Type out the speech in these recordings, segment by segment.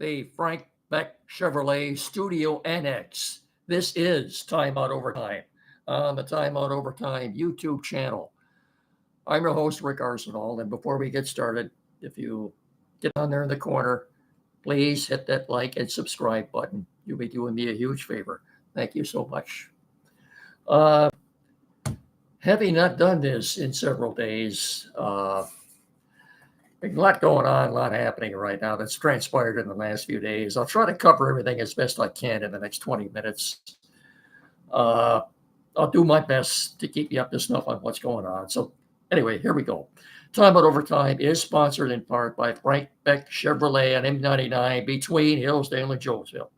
the Frank Beck Chevrolet Studio Annex. This is Timeout Overtime on the Timeout Overtime YouTube channel. I'm your host, Rick Arsenal, and before we get started, if you get down there in the corner, please hit that like and subscribe button. You'll be doing me a huge favor. Thank you so much. Uh, Having not done this in several days, a lot going on, a lot happening right now that's transpired in the last few days. I'll try to cover everything as best I can in the next 20 minutes. Uh, I'll do my best to keep you up to snuff on what's going on. So, anyway, here we go. Time Out Overtime is sponsored in part by Frank Beck Chevrolet and M99 between Hillsdale and Jonesville.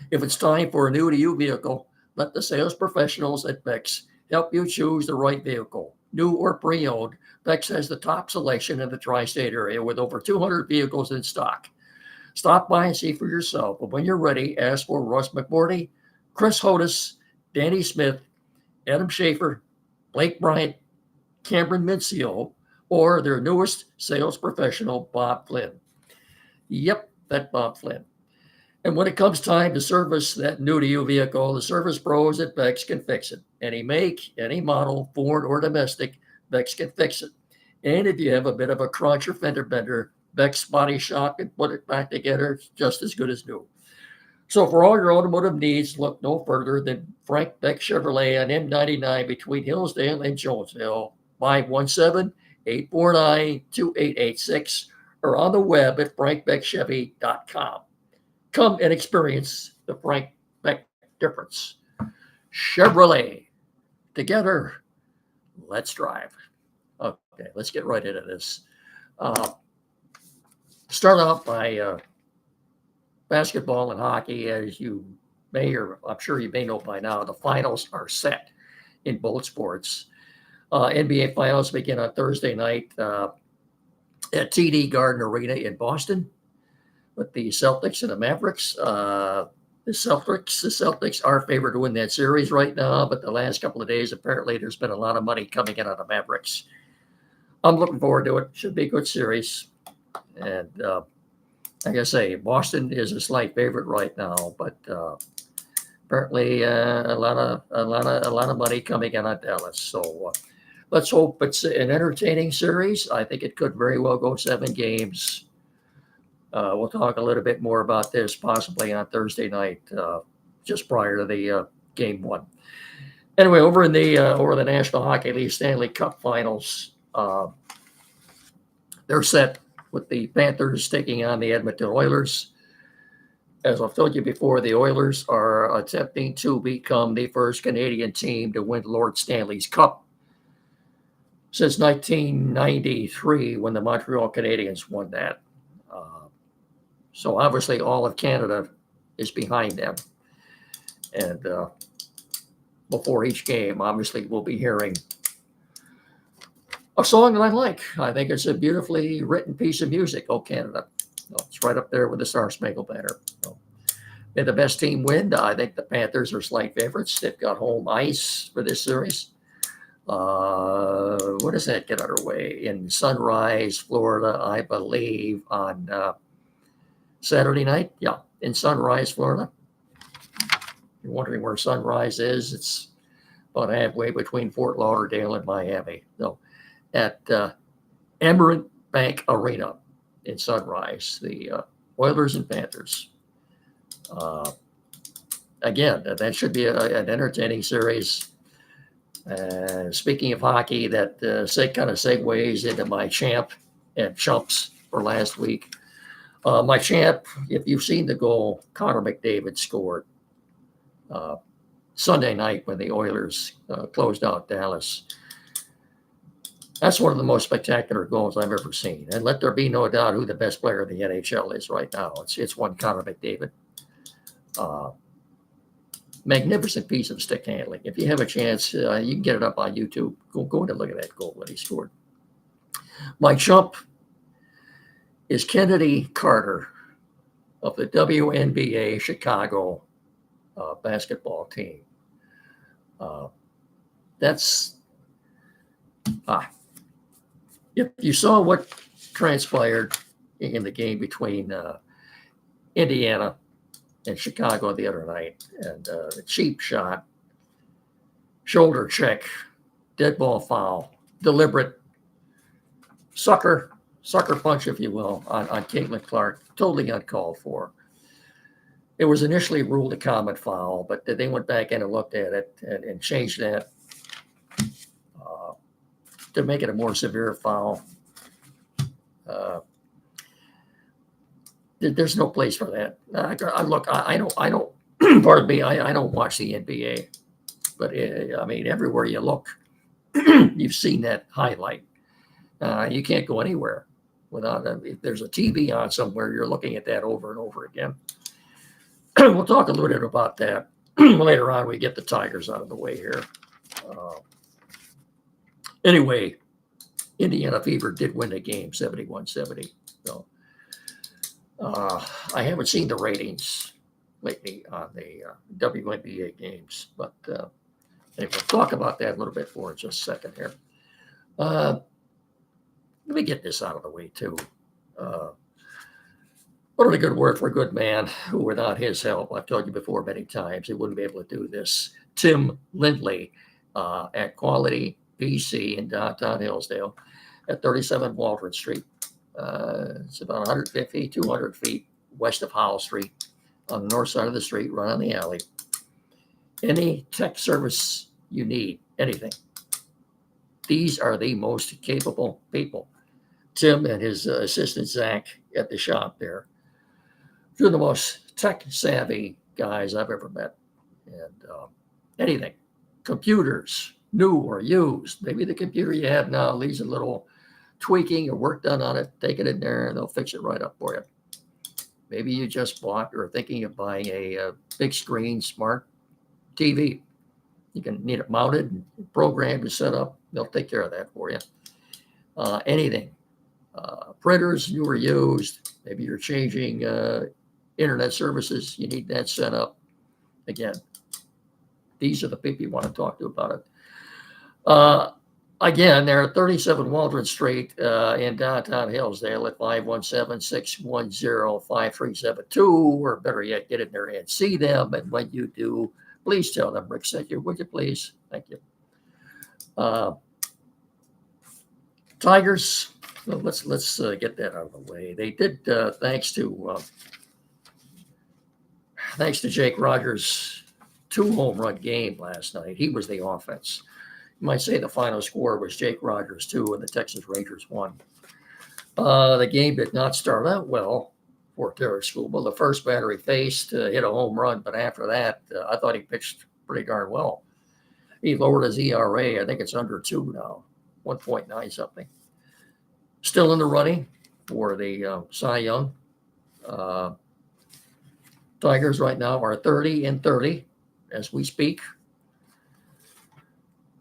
If it's time for a new to you vehicle, let the sales professionals at Beck's help you choose the right vehicle. New or pre-owned, Beck's has the top selection in the tri-state area with over 200 vehicles in stock. Stop by and see for yourself. But when you're ready, ask for Russ McMorty, Chris Hodis, Danny Smith, Adam Schaefer, Blake Bryant, Cameron Mincio, or their newest sales professional, Bob Flynn. Yep, that Bob Flynn. And when it comes time to service that new to you vehicle, the service pros at Beck's can fix it. Any make, any model, Ford or domestic, Beck's can fix it. And if you have a bit of a crunch or fender bender, Beck's Body Shop can put it back together just as good as new. So for all your automotive needs, look no further than Frank Beck Chevrolet on M99 between Hillsdale and Jonesville, 517-849-2886, or on the web at frankbeckchevy.com. Come and experience the Frank Beck difference. Chevrolet. Together, let's drive. Okay, let's get right into this. Start off by basketball and hockey. As you may, or I'm sure you may know by now, the finals are set in both sports. NBA finals begin on Thursday night at TD Garden Arena in Boston with the Celtics and the Mavericks. The Celtics are favored to win that series right now, but the last couple of days, apparently there's been a lot of money coming in on the Mavericks. I'm looking forward to it. Should be a good series. And like I say, Boston is a slight favorite right now, but apparently a lot of money coming in on Dallas. So let's hope it's an entertaining series. I think it could very well go 7 games. We'll talk a little bit more about this possibly on Thursday night, just prior to the game 1. Anyway, over the National Hockey League Stanley Cup Finals, they're set with the Panthers taking on the Edmonton Oilers. As I've told you before, the Oilers are attempting to become the first Canadian team to win Lord Stanley's Cup since 1993, when the Montreal Canadiens won that. So obviously all of Canada is behind them. And before each game, obviously we'll be hearing a song that I like. I think it's a beautifully written piece of music, Oh Canada. It's right up there with the Star Spangled Banner. May the best team win. I think the Panthers are slight favorites. They've got home ice for this series. What does that get underway? In Sunrise, Florida, I believe, on Saturday night. Yeah, in Sunrise, Florida. You're wondering where Sunrise is? It's about halfway between Fort Lauderdale and Miami. So at Amerant Bank Arena in Sunrise, the Oilers and Panthers. Again, that should be an entertaining series. Speaking of hockey, that kind of segues into my champ and chumps for last week. My champ, if you've seen the goal Connor McDavid scored Sunday night when the Oilers closed out Dallas, that's one of the most spectacular goals I've ever seen. And let there be no doubt who the best player in the NHL is right now. It's one Connor McDavid. Magnificent piece of stick handling. If you have a chance, you can get it up on YouTube. Go and look at that goal that he scored. My chump is Kennedy Carter of the WNBA Chicago basketball team. If you saw what transpired in the game between Indiana and Chicago the other night. And the cheap shot, shoulder check, dead ball foul, deliberate sucker punch, if you will, on Caitlin Clark, totally uncalled for. It was initially ruled a common foul, but they went back in and looked at it and changed that to make it a more severe foul. There's no place for that. I don't. Pardon me. I don't watch the NBA, but I mean, everywhere you look, you've seen that highlight. You can't go anywhere without if there's a TV on somewhere, you're looking at that over and over again. We'll talk a little bit about that later on. We get the Tigers out of the way here. Anyway, Indiana Fever did win the game 71-70. So I haven't seen the ratings lately on the WNBA games, but anyway, we'll talk about that a little bit more in just a second here. Let me get this out of the way too. What a good word for a good man who, without his help, I've told you before many times, he wouldn't be able to do this. Tim Lindley at Quality PC in downtown Hillsdale at 37 Waldron Street. It's about 150, 200 feet west of Howell Street on the north side of the street, right on the alley. Any tech service you need, anything. These are the most capable people. Tim and his assistant, Zach, at the shop there. Two of the most tech-savvy guys I've ever met. And anything, computers, new or used. Maybe the computer you have now needs a little tweaking or work done on it. Take it in there and they'll fix it right up for you. Maybe you just bought or are thinking of buying a big screen smart TV. You can need it mounted and programmed and set up. They'll take care of that for you. Anything. Printers, new or used. Maybe you're changing internet services. You need that set up. Again, these are the people you want to talk to about it. Again, they're at 37 Waldron Street in downtown Hillsdale at 517-610-5372, or better yet, get in there and see them. And when you do, please tell them Rick sent you. Would you please? Thank you. Tigers. Well, let's get that out of the way. They did thanks to Jake Rogers' 2 home run game last night. He was the offense. You might say the final score was Jake Rogers 2 and the Texas Rangers 1. The game did not start out well for Derek Skubal. The first batter he faced hit a home run, but after that, I thought he pitched pretty darn well. He lowered his ERA. I think it's under 2 now, 1.9 something. Still in the running for the Cy Young. Tigers right now are 30-30 as we speak.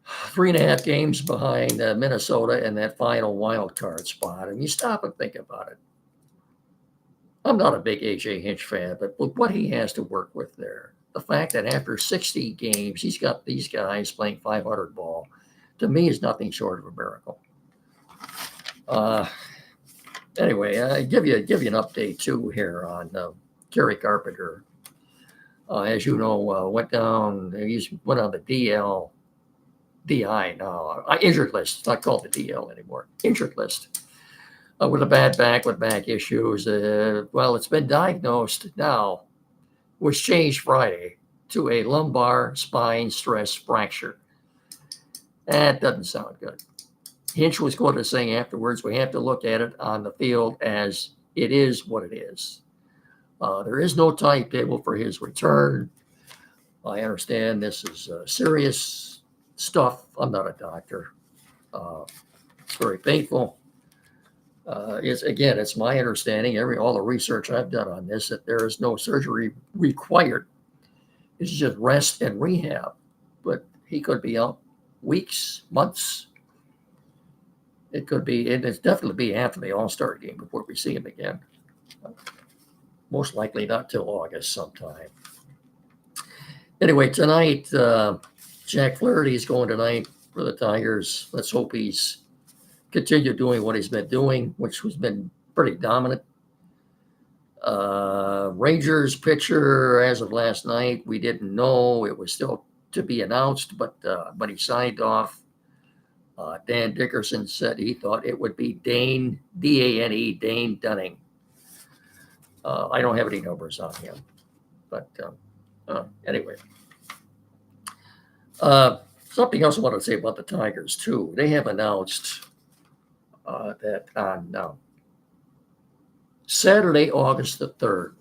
3.5 games behind Minnesota in that final wild card spot. And you stop and think about it. I'm not a big A.J. Hinch fan, but look what he has to work with there. The fact that after 60 games, he's got these guys playing 500 ball, to me is nothing short of a miracle. Anyway, I give you an update too here on Kerry Carpenter. As you know, went on the DI now, injured list. It's not called the DL anymore. Injured list with a bad back, with back issues. Well, it's been diagnosed now, was changed Friday to a lumbar spine stress fracture. That doesn't sound good. Hinch was quoted saying afterwards, we have to look at it on the field as it is what it is. There is no timetable for his return. I understand this is serious stuff. I'm not a doctor. It's very painful. It's my understanding, all the research I've done on this, that there is no surgery required. It's just rest and rehab. But he could be out weeks, months. It could be, and it's definitely be after the All-Star game before we see him again. Most likely not till August sometime. Anyway, tonight, Jack Flaherty's going tonight for the Tigers. Let's hope he's continued doing what he's been doing, which has been pretty dominant. Rangers pitcher, as of last night, we didn't know. It was still to be announced, but he signed off. Dan Dickerson said he thought it would be Dane, D-A-N-E, Dane Dunning. I don't have any numbers on him, but anyway. Something else I want to say about the Tigers, too. They have announced that on Saturday, August the 3rd,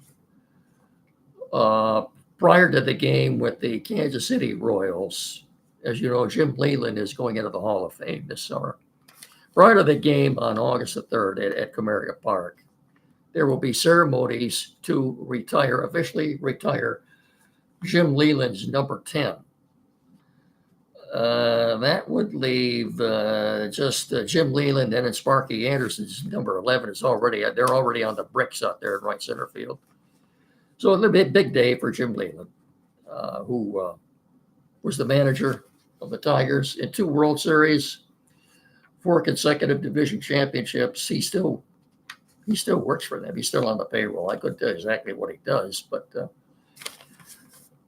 prior to the game with the Kansas City Royals, as you know, Jim Leyland is going into the Hall of Fame this summer. Prior to the game on August the 3rd at Comerica Park, there will be ceremonies to officially retire Jim Leyland's number 10. That would leave just Jim Leyland, and then Sparky Anderson's number 11 is they're already on the bricks out there in right center field. So a big day for Jim Leyland, who was the manager of the Tigers in 2 World Series, 4 consecutive division championships. He still works for them. He's still on the payroll. I couldn't tell you exactly what he does, but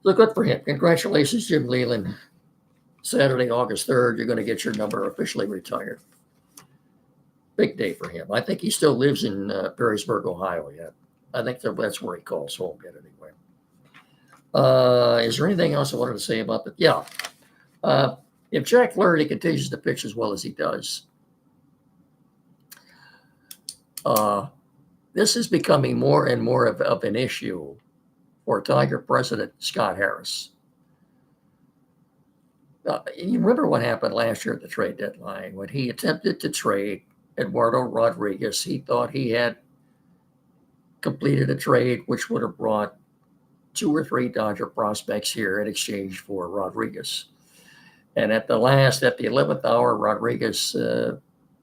look good for him. Congratulations, Jim Leyland. Saturday, August 3rd, you're going to get your number officially retired. Big day for him. I think he still lives in Perrysburg, Ohio yet. I think that's where he calls home yet anyway. Is there anything else I wanted to say about that? Yeah. If Jack Flaherty continues to pitch as well as he does, this is becoming more and more of an issue for Tiger president Scott Harris. You remember what happened last year at the trade deadline when he attempted to trade Eduardo Rodriguez. He thought he had completed a trade which would have brought 2 or 3 Dodger prospects here in exchange for Rodriguez. And at the 11th hour, Rodriguez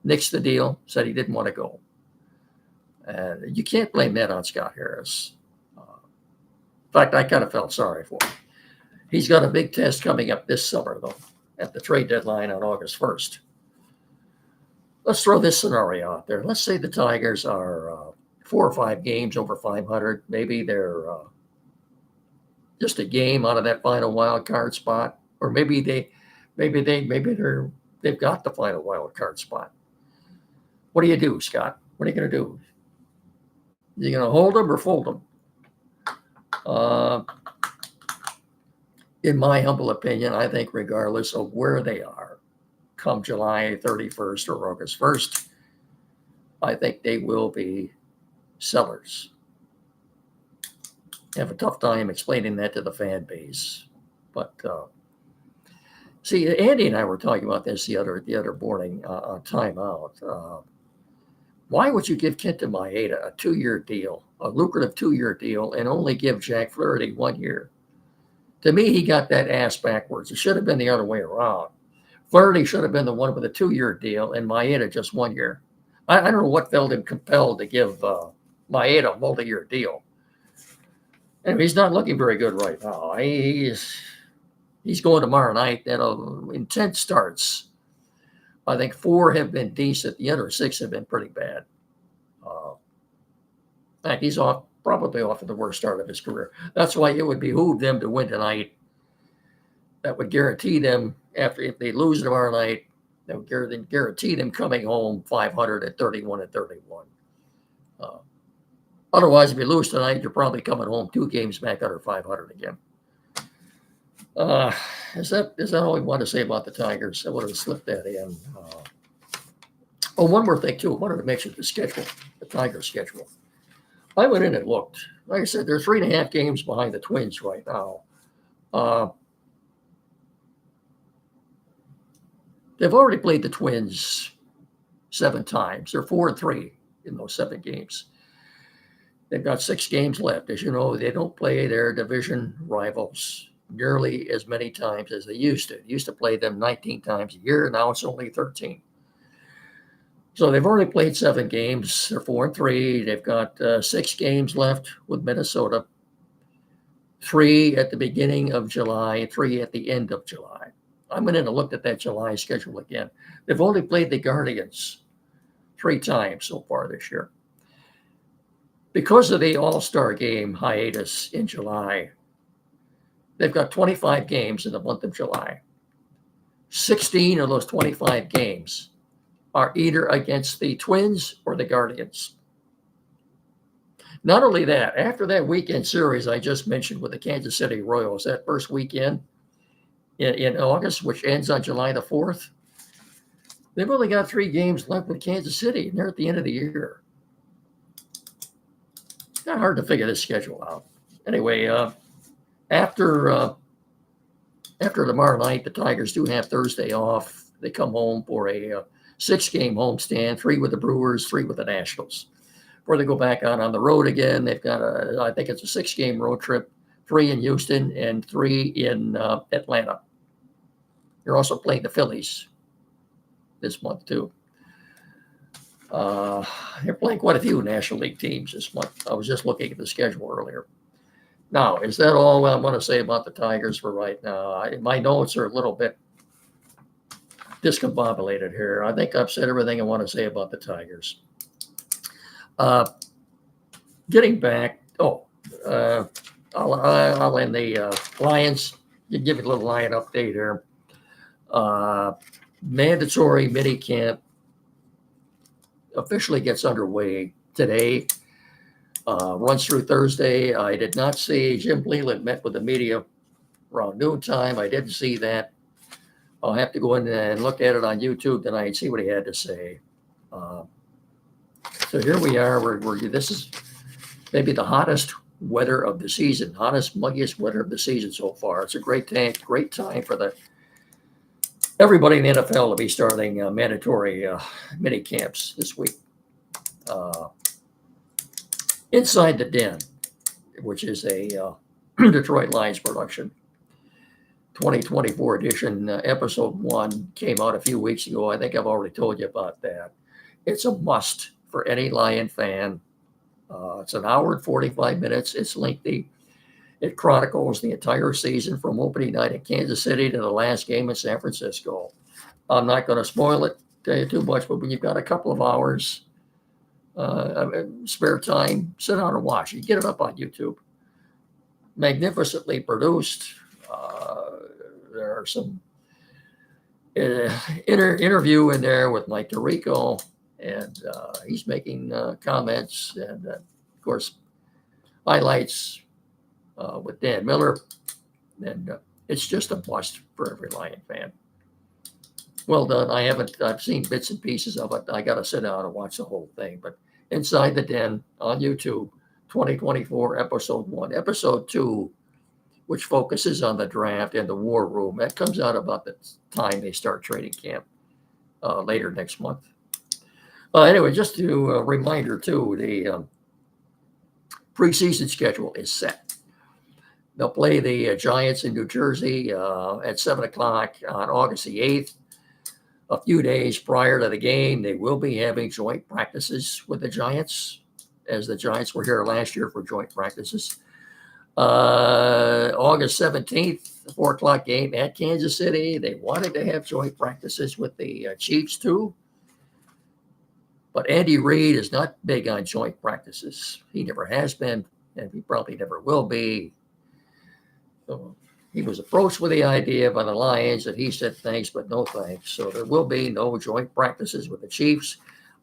nixed the deal, said he didn't want to go. And you can't blame that on Scott Harris. In fact, I kind of felt sorry for him. He's got a big test coming up this summer, though, at the trade deadline on August 1st. Let's throw this scenario out there. Let's say the Tigers are 4 or 5 games over 500. Maybe they're just a game out of that final wild card spot, or maybe they've got the final wild card spot. What do you do, Scott? What are you going to do? You going to hold them or fold them? In my humble opinion, I think regardless of where they are, come July 31st or August 1st, I think they will be sellers. I have a tough time explaining that to the fan base. But see, Andy and I were talking about this the other morning on timeout. Why would you give Kenta Maeda a 2-year deal, a lucrative 2-year deal, and only give Jack Flaherty 1 year? To me, he got that ass backwards. It should have been the other way around. Flaherty should have been the one with a 2-year deal and Maeda just 1 year. I don't know what felt him compelled to give Maeda a multi-year deal. And he's not looking very good right now. He's going tomorrow night. In 10 starts, I think 4 have been decent. The other 6 have been pretty bad. In fact, he's probably off to the worst start of his career. That's why it would behoove them to win tonight. That would guarantee them, if they lose tomorrow night, that would guarantee them coming home 500 at 31. Otherwise, if you lose tonight, you're probably coming home 2 games back under 500 again. Is that all we want to say about the Tigers? I would have slipped that in. One more thing, too. I wanted to mention the Tigers schedule. I went in and looked. Like I said, they're 3.5 games behind the Twins right now. They've already played the Twins 7 times. They're 4-3 in those 7 games. They've got 6 games left. As you know, they don't play their division rivals nearly as many times as they used to. They used to play them 19 times a year. Now it's only 13. So they've already played 7 games. They're 4-3. They've got 6 games left with Minnesota. 3 at the beginning of July, 3 at the end of July. I went in and looked at that July schedule again. They've only played the Guardians 3 times so far this year. Because of the All-Star game hiatus in July, they've got 25 games in the month of July. 16 of those 25 games are either against the Twins or the Guardians. Not only that, after that weekend series I just mentioned with the Kansas City Royals, that first weekend in August, which ends on July the 4th, they've only got 3 games left with Kansas City, and they're at the end of the year. It's not hard to figure this schedule out. Anyway, after tomorrow night, the Tigers do have Thursday off. They come home for a 6-game homestand, 3 with the Brewers, 3 with the Nationals. Before they go back out on the road again, they've got I think it's a 6-game road trip, 3 in Houston and 3 in Atlanta. They're also playing the Phillies this month too. They're playing quite a few National League teams this month. I was just looking at the schedule earlier. Now, is that all I want to say about the Tigers for right now? My notes are a little bit discombobulated here. I think I've said everything I want to say about the Tigers. Getting back, I'll end the Lions. Give you a little Lion update here. Mandatory mini camp officially gets underway today. Runs through Thursday. I did not see Jim Leland met with the media around noontime. I didn't see that. I'll have to go in and look at it on YouTube tonight and see what he had to say. So here we are. This is maybe the hottest weather of the season, hottest, muggiest weather of the season so far. It's a great time for everybody in the NFL to be starting mandatory mini camps this week. Inside the Den, which is a Detroit Lions production, 2024 edition, episode 1 came out a few weeks ago. I think I've already told you about that. It's a must for any Lion fan. It's an hour and 45 minutes. It's lengthy. It chronicles the entire season from opening night in Kansas City to the last game in San Francisco. I'm not going to spoil it too much, but when you've got a couple of hours spare time, sit down and watch. You get it up on YouTube. Magnificently produced. There are some interview in there with Mike Tirico, and he's making comments, and of course highlights with Dan Miller, and it's just a must for every Lion fan. Well done. I've seen bits and pieces of it. I got to sit down and watch the whole thing. But Inside the Den on YouTube, 2024, episode 1. Episode 2, which focuses on the draft and the war room, that comes out about the time they start training camp later next month. Anyway, just a reminder too, the preseason schedule is set. They'll play the Giants in New Jersey at 7 o'clock on August the 8th. A few days prior to the game, they will be having joint practices with the Giants, as the Giants were here last year for joint practices. August 17th, 4 o'clock game at Kansas City. They wanted to have joint practices with the Chiefs too. But Andy Reid is not big on joint practices. He never has been, and he probably never will be. So he was approached with the idea by the Lions, and he said thanks, but no thanks. So there will be no joint practices with the Chiefs.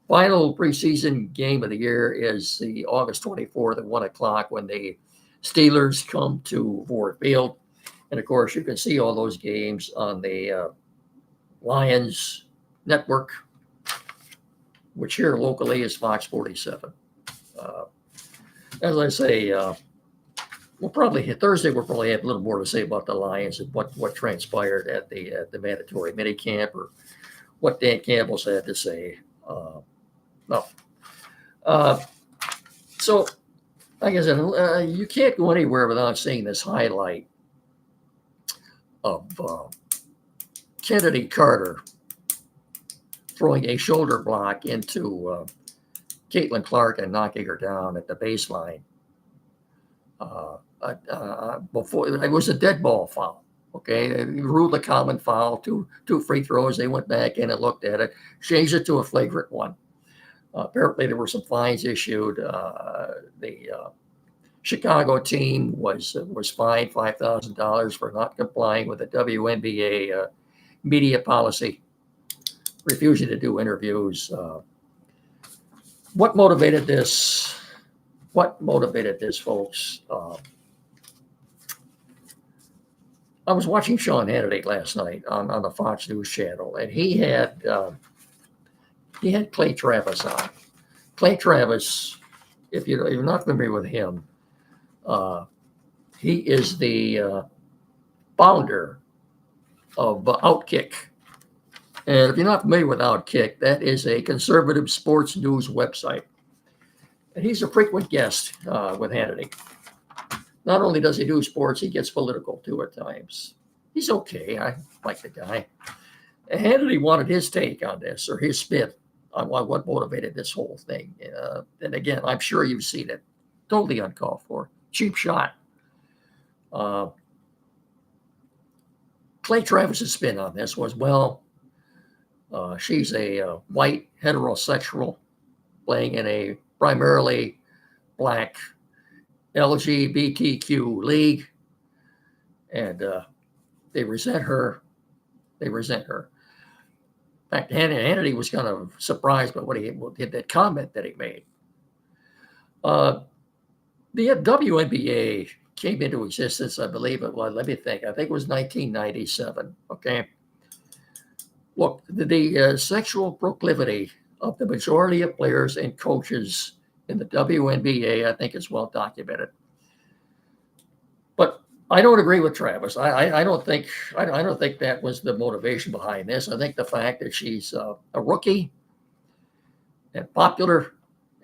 Final preseason game of the year is the August 24th at 1 o'clock when the Steelers come to Ford Field. And of course, you can see all those games on the Lions network, which here locally is Fox 47. As I say, we'll probably hit Thursday. We'll probably have a little more to say about the Lions and what transpired at the mandatory mini camp, or what Dan Campbell's had to say. So, like I said, you can't go anywhere without seeing this highlight of Kennedy Carter throwing a shoulder block into Kaitlin Clark and knocking her down at the baseline. Before it was a dead ball foul. Okay, they ruled a common foul, two free throws. They went back in and looked at it, changed it to a flagrant one. Apparently, there were some fines issued. The Chicago team was fined $5,000 for not complying with the WNBA media policy, refusing to do interviews. What motivated this? What motivated this, folks? I was watching Sean Hannity last night on the Fox News channel, and he had Clay Travis on. Clay Travis, if you're not familiar with him, he is the founder of Outkick. And if you're not familiar with Outkick, that is a conservative sports news website. And he's a frequent guest with Hannity. Not only does he do sports, he gets political too at times. He's okay. I like the guy. And Hannity wanted his take on this, or his spin on what motivated this whole thing. And again, I'm sure you've seen it. Totally uncalled for. Cheap shot. Clay Travis's spin on this was, well, she's a white heterosexual playing in a primarily black LGBTQ league, and they resent her. They resent her. In fact, Hannity was kind of surprised by what that comment that he made. The WNBA came into existence, I believe it was. Let me think. I think it was 1997. Okay. Look, the sexual proclivity of the majority of players and coaches in the WNBA, I think, is well documented. But I don't agree with Travis. I don't think that was the motivation behind this. I think the fact that she's a rookie and popular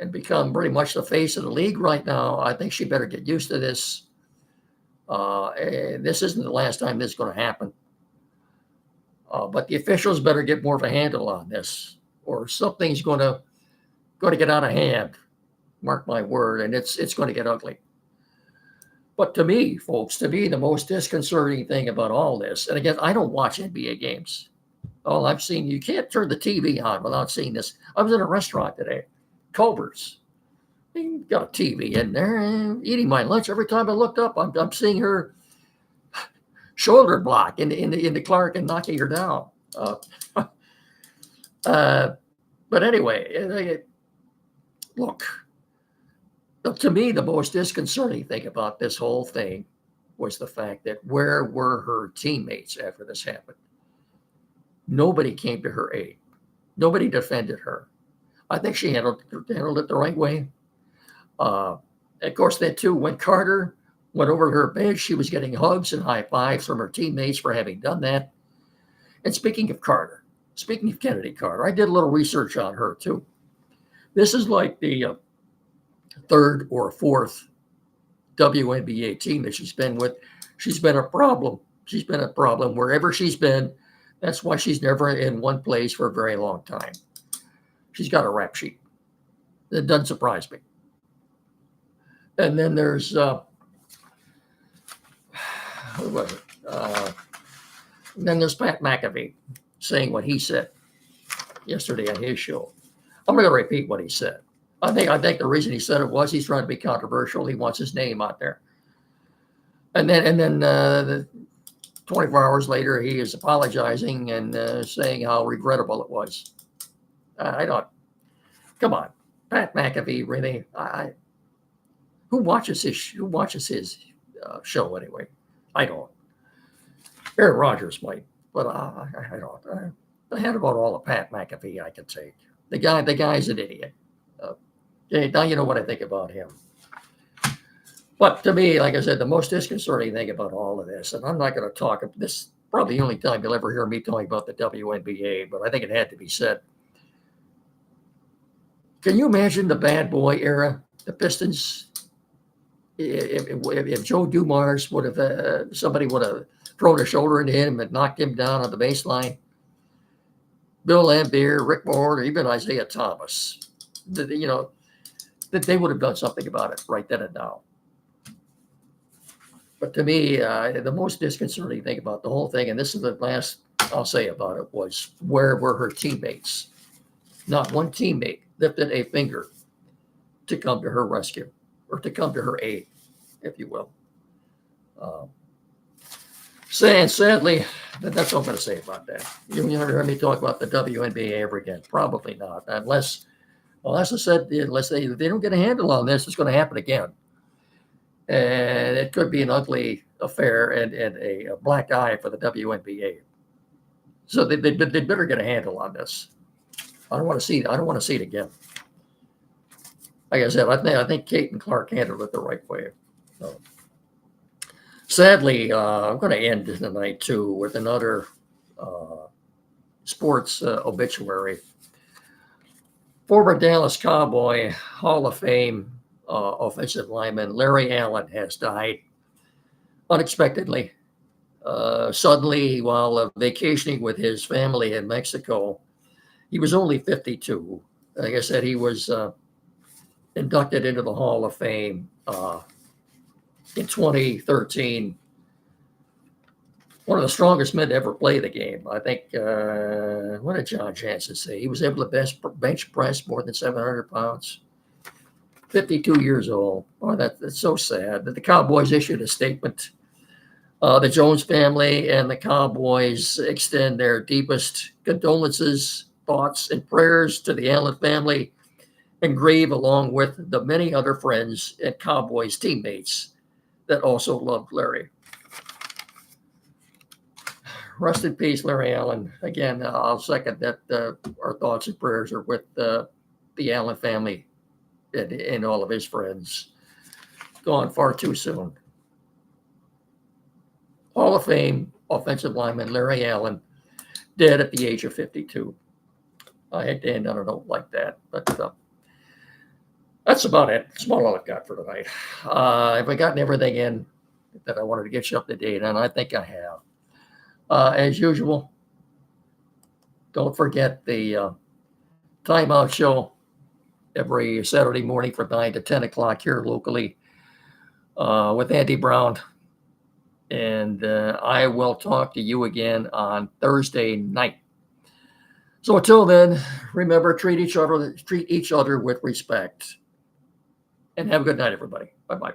and become pretty much the face of the league right now, I think she better get used to this. And this isn't the last time this is going to happen. But the officials better get more of a handle on this, or something's going to get out of hand. Mark my word, and it's going to get ugly. But to me, folks, the most disconcerting thing about all this, and again, I don't watch NBA games. All I've seen, you can't turn the TV on without seeing this. I was in a restaurant today, Culver's. Got a TV in there, eating my lunch. Every time I looked up, I'm seeing her shoulder block into Clark and knocking her down. But anyway, look, to me, the most disconcerting thing about this whole thing was the fact that where were her teammates after this happened? Nobody came to her aid. Nobody defended her. I think she handled it the right way. Of course, that too, when Carter went over to her bench, she was getting hugs and high fives from her teammates for having done that. And speaking of Kennedy Carter, I did a little research on her too. This is like the third or fourth WNBA team that she's been with. She's been a problem. She's been a problem wherever she's been. That's why she's never in one place for a very long time. She's got a rap sheet. That doesn't surprise me. And then there's who was it? Then there's Pat McAfee saying what he said yesterday on his show. I'm going to repeat what he said. I think the reason he said it was he's trying to be controversial. He wants his name out there. And then 24 hours later, he is apologizing and saying how regrettable it was. Come on, Pat McAfee, really? Who watches his show anyway? I don't. Aaron Rodgers might, but I don't. I had about all of Pat McAfee I could take. The guy's an idiot. Now you know what I think about him. But to me, like I said, the most disconcerting thing about all of this, and I'm not going to talk about this, probably the only time you'll ever hear me talking about the WNBA, but I think it had to be said. Can you imagine the bad boy era, the Pistons? If Joe Dumars would have, somebody would have thrown a shoulder into him and knocked him down on the baseline, Bill Laimbeer, Rick Moore, or even Isaiah Thomas, that they would have done something about it right then and now. But to me, the most disconcerting thing about the whole thing, and this is the last I'll say about it, was where were her teammates? Not one teammate lifted a finger to come to her rescue or to come to her aid, if you will. Um, sadly, that's all I'm going to say about that. You never heard me talk about the WNBA ever again. Probably not, unless I said, unless they don't get a handle on this, it's going to happen again. And it could be an ugly affair and a black eye for the WNBA. So they better get a handle on this. I don't want to see it again. Like I said, I think Kaitlin Clark handled it the right way. So, sadly, I'm going to end tonight too with another sports obituary. Former Dallas Cowboy Hall of Fame offensive lineman Larry Allen has died unexpectedly, suddenly, while vacationing with his family in Mexico. He was only 52. Like I said, he was inducted into the Hall of Fame in 2013. One of the strongest men to ever play the game. I think, what did John Jansen say? He was able to bench press more than 700 pounds. 52 years old. Oh, that's so sad. The Cowboys issued a statement. The Jones family and the Cowboys extend their deepest condolences, thoughts, and prayers to the Allen family and grieve along with the many other friends and Cowboys teammates that also loved Larry. Rest in peace, Larry Allen. Again, I'll second that our thoughts and prayers are with the Allen family and all of his friends. Gone far too soon. Hall of Fame offensive lineman Larry Allen, dead at the age of 52. I hate to end on a note like that, but that's about it. That's about all I've got for tonight. Have I gotten everything in that I wanted to get you up to date on? I think I have. As usual, don't forget the Timeout Show every Saturday morning from 9 to 10 o'clock here locally with Andy Brown. And I will talk to you again on Thursday night. So until then, remember, treat each other with respect. And have a good night, everybody. Bye-bye.